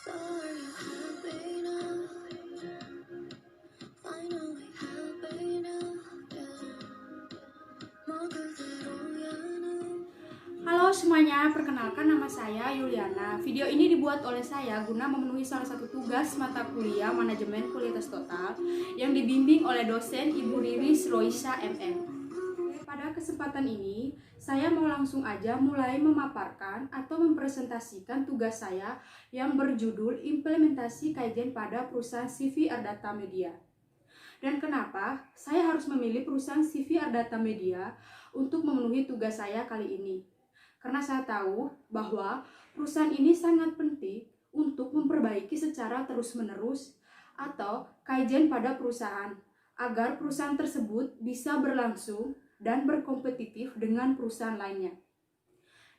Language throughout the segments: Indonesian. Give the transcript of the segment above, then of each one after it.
Sorry, happy now. Finally happy now. Yeah. Mau keceroya now. Halo semuanya, perkenalkan nama saya Yuliana. Video ini dibuat oleh saya guna memenuhi salah satu tugas mata kuliah Manajemen Kualitas Total yang dibimbing oleh dosen Ibu Riris Roisha MM. Pada kesempatan ini, saya mau langsung aja mulai memaparkan atau mempresentasikan tugas saya yang berjudul Implementasi Kaizen pada Perusahaan CV Ardata Media. Dan kenapa saya harus memilih perusahaan CV Ardata Media untuk memenuhi tugas saya kali ini? Karena saya tahu bahwa perusahaan ini sangat penting untuk memperbaiki secara terus-menerus atau kaizen pada perusahaan, agar perusahaan tersebut bisa berlangsung dan berkompetitif dengan perusahaan lainnya.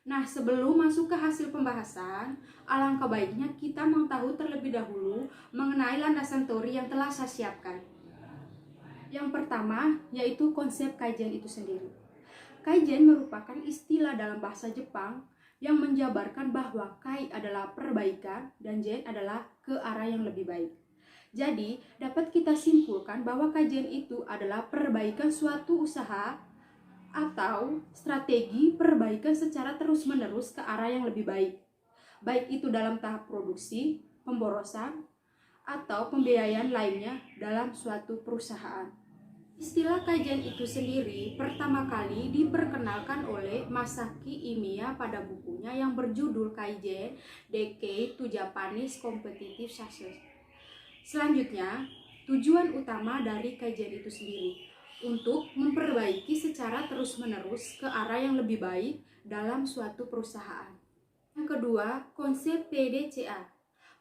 Nah, sebelum masuk ke hasil pembahasan, alangkah baiknya kita mengetahui terlebih dahulu mengenai landasan teori yang telah saya siapkan. Yang pertama, yaitu konsep kaizen itu sendiri. Kaizen merupakan istilah dalam bahasa Jepang yang menjabarkan bahwa kai adalah perbaikan dan zen adalah ke arah yang lebih baik. Jadi, dapat kita simpulkan bahwa kaizen itu adalah perbaikan suatu usaha atau strategi perbaikan secara terus-menerus ke arah yang lebih baik. Baik itu dalam tahap produksi, pemborosan, atau pembiayaan lainnya dalam suatu perusahaan. Istilah kaizen itu sendiri pertama kali diperkenalkan oleh Masaki Imiya pada bukunya yang berjudul Kaizen: The Key to Japanese Competitive Success. Selanjutnya, tujuan utama dari kaizen itu sendiri untuk memperbaiki secara terus-menerus ke arah yang lebih baik dalam suatu perusahaan. Yang kedua, konsep PDCA.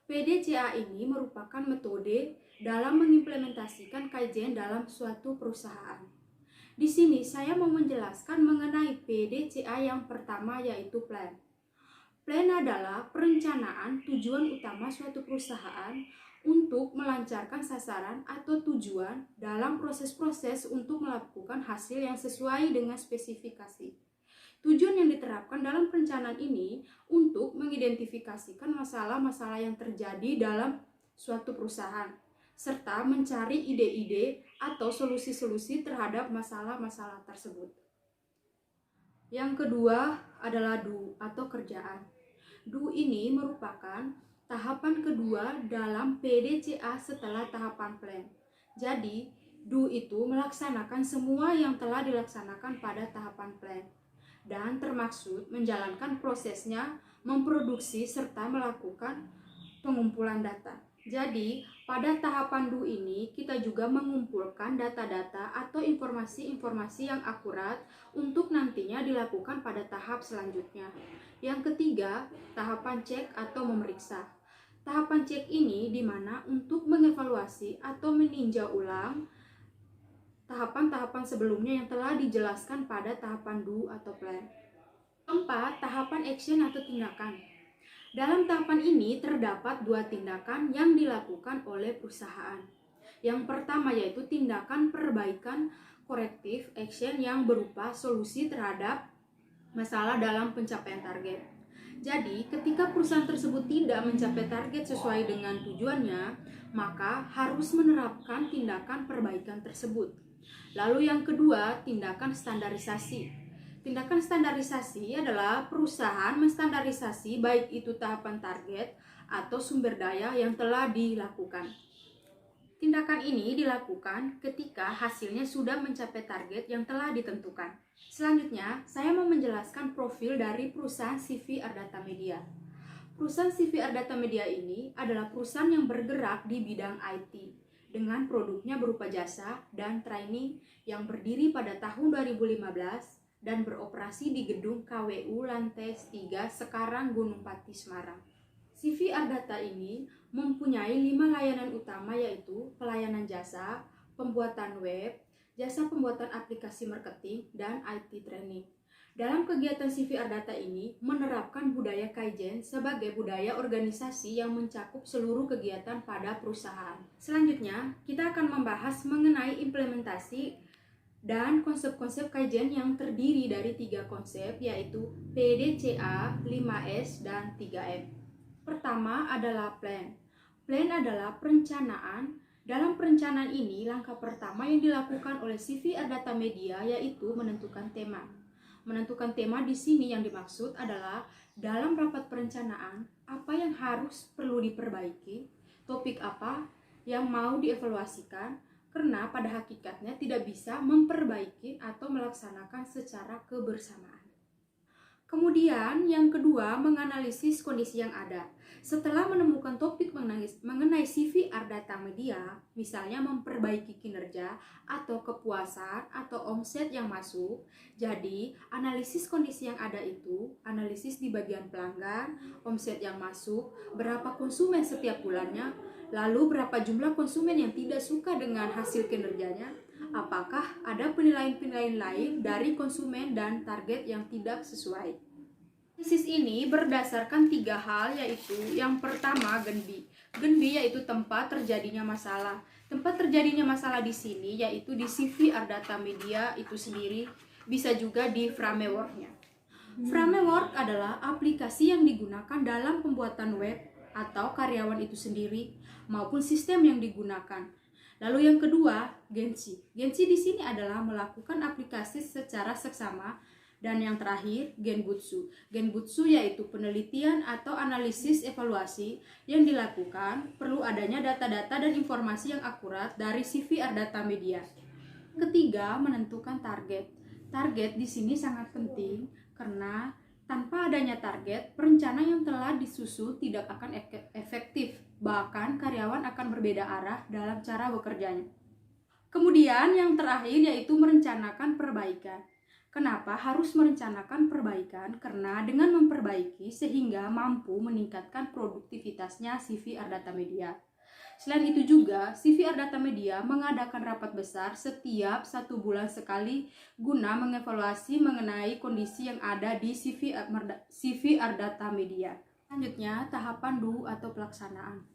PDCA ini merupakan metode dalam mengimplementasikan kaizen dalam suatu perusahaan. Di sini saya mau menjelaskan mengenai PDCA yang pertama, yaitu plan. Plan adalah perencanaan tujuan utama suatu perusahaan untuk melancarkan sasaran atau tujuan dalam proses-proses untuk melakukan hasil yang sesuai dengan spesifikasi. Tujuan yang diterapkan dalam perencanaan ini untuk mengidentifikasikan masalah-masalah yang terjadi dalam suatu perusahaan, serta mencari ide-ide atau solusi-solusi terhadap masalah-masalah tersebut. Yang kedua adalah do atau kerjaan. Do ini merupakan tahapan kedua dalam PDCA setelah tahapan plan. Jadi, do itu melaksanakan semua yang telah dilaksanakan pada tahapan plan dan termaksud menjalankan prosesnya, memproduksi serta melakukan pengumpulan data. Jadi, pada tahapan do ini kita juga mengumpulkan data-data atau informasi-informasi yang akurat untuk nantinya dilakukan pada tahap selanjutnya. Yang ketiga, tahapan cek atau memeriksa. Tahapan cek ini dimana untuk mengevaluasi atau meninjau ulang tahapan-tahapan sebelumnya yang telah dijelaskan pada tahapan do atau plan. Keempat, tahapan action atau tindakan. Dalam tahapan ini terdapat dua tindakan yang dilakukan oleh perusahaan. Yang pertama yaitu tindakan perbaikan korektif action yang berupa solusi terhadap masalah dalam pencapaian target. Jadi, ketika perusahaan tersebut tidak mencapai target sesuai dengan tujuannya, maka harus menerapkan tindakan perbaikan tersebut. Lalu yang kedua, tindakan standarisasi. Tindakan standarisasi adalah perusahaan menstandarisasi baik itu tahapan target atau sumber daya yang telah dilakukan. Tindakan ini dilakukan ketika hasilnya sudah mencapai target yang telah ditentukan. Selanjutnya, saya mau menjelaskan profil dari perusahaan CV Ardata Media. Perusahaan CV Ardata Media ini adalah perusahaan yang bergerak di bidang IT dengan produknya berupa jasa dan training yang berdiri pada tahun 2015 dan beroperasi di gedung KWU lantai 3 sekarang Gunung Pati, Semarang. CV Ardata ini mempunyai 5 layanan utama, yaitu pelayanan jasa, pembuatan web, jasa pembuatan aplikasi marketing, dan IT training. Dalam kegiatan CV Ardata ini menerapkan budaya kaizen sebagai budaya organisasi yang mencakup seluruh kegiatan pada perusahaan. Selanjutnya, kita akan membahas mengenai implementasi dan konsep-konsep kaizen yang terdiri dari 3 konsep, yaitu PDCA, 5S, dan 3M. Pertama adalah plan. Plan adalah perencanaan. Dalam perencanaan ini, langkah pertama yang dilakukan oleh CV Ardata Media yaitu menentukan tema. Menentukan tema di sini yang dimaksud adalah dalam rapat perencanaan, apa yang perlu diperbaiki, topik apa yang mau dievaluasikan, karena pada hakikatnya tidak bisa memperbaiki atau melaksanakan secara kebersamaan. Kemudian yang kedua, menganalisis kondisi yang ada. Setelah menemukan topik mengenai CV Ardata Media, misalnya memperbaiki kinerja atau kepuasan atau omset yang masuk, jadi analisis kondisi yang ada itu, analisis di bagian pelanggan, omset yang masuk, berapa konsumen setiap bulannya, lalu berapa jumlah konsumen yang tidak suka dengan hasil kinerjanya, apakah ada penilaian-penilaian lain dari konsumen dan target yang tidak sesuai. Analisis ini berdasarkan 3 hal, yaitu yang pertama Genbi. Genbi yaitu tempat terjadinya masalah. Tempat terjadinya masalah di sini yaitu di CV Ardata Media itu sendiri, bisa juga di framework-nya. Framework adalah aplikasi yang digunakan dalam pembuatan web atau karyawan itu sendiri maupun sistem yang digunakan. Lalu yang kedua, Gensi. Gensi di sini adalah melakukan aplikasi secara seksama. Dan yang terakhir, Genbutsu. Genbutsu yaitu penelitian atau analisis evaluasi yang dilakukan, perlu adanya data-data dan informasi yang akurat dari CV Ardata Media. Ketiga, menentukan target. Target di sini sangat penting karena tanpa adanya target, perencanaan yang telah disusun tidak akan efektif. Bahkan karyawan akan berbeda arah dalam cara bekerjanya. Kemudian yang terakhir yaitu merencanakan perbaikan. Kenapa harus merencanakan perbaikan? Karena dengan memperbaiki sehingga mampu meningkatkan produktivitasnya CV Ardata Media. Selain itu juga, CV Ardata Media mengadakan rapat besar setiap 1 bulan sekali guna mengevaluasi mengenai kondisi yang ada di CV Ardata Media. Selanjutnya, tahapan dulu atau pelaksanaan.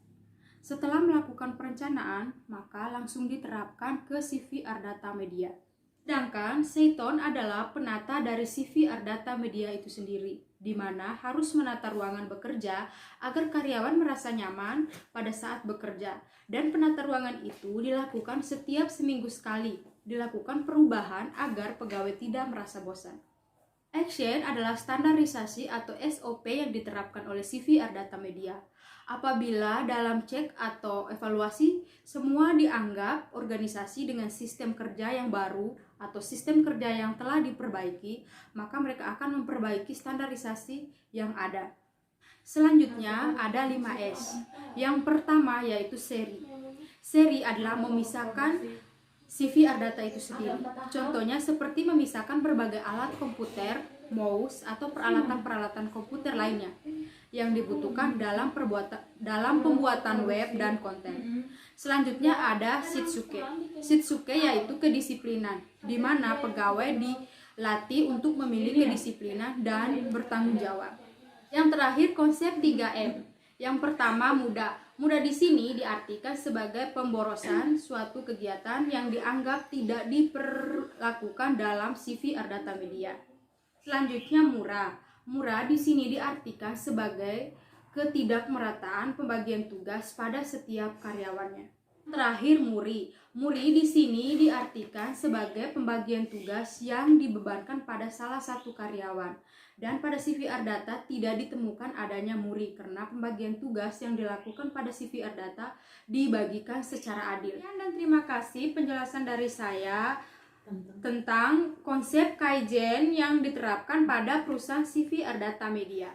Setelah melakukan perencanaan, maka langsung diterapkan ke CV Ardata Media. Sedangkan Seiton adalah penata dari CV Ardata Media itu sendiri, di mana harus menata ruangan bekerja agar karyawan merasa nyaman pada saat bekerja. Dan penata ruangan itu dilakukan setiap seminggu sekali, dilakukan perubahan agar pegawai tidak merasa bosan. Action adalah standarisasi atau SOP yang diterapkan oleh CV Ardata Media. Apabila dalam cek atau evaluasi semua dianggap organisasi dengan sistem kerja yang baru atau sistem kerja yang telah diperbaiki, maka mereka akan memperbaiki standarisasi yang ada. Selanjutnya ada 5S. Yang pertama yaitu seri. Seri adalah memisahkan CV Ardata itu sendiri. Contohnya seperti memisahkan berbagai alat komputer, mouse, atau peralatan-peralatan komputer lainnya yang dibutuhkan dalam pembuatan web dan konten. Selanjutnya ada Shitsuke. Shitsuke yaitu kedisiplinan, di mana pegawai dilatih untuk memiliki kedisiplinan dan bertanggung jawab. Yang terakhir konsep 3M. Yang pertama mudah. Mudah di sini diartikan sebagai pemborosan suatu kegiatan yang dianggap tidak diperlakukan dalam CV Ardata Media. Selanjutnya murah. Murah di sini diartikan sebagai ketidakmerataan pembagian tugas pada setiap karyawannya. Terakhir muri. Muri di sini diartikan sebagai pembagian tugas yang dibebankan pada salah satu karyawan. Dan pada CV Ardata tidak ditemukan adanya muri karena pembagian tugas yang dilakukan pada CV Ardata dibagikan secara adil. Dan terima kasih penjelasan dari saya tentang konsep Kaizen yang diterapkan pada perusahaan CV Ardata Media.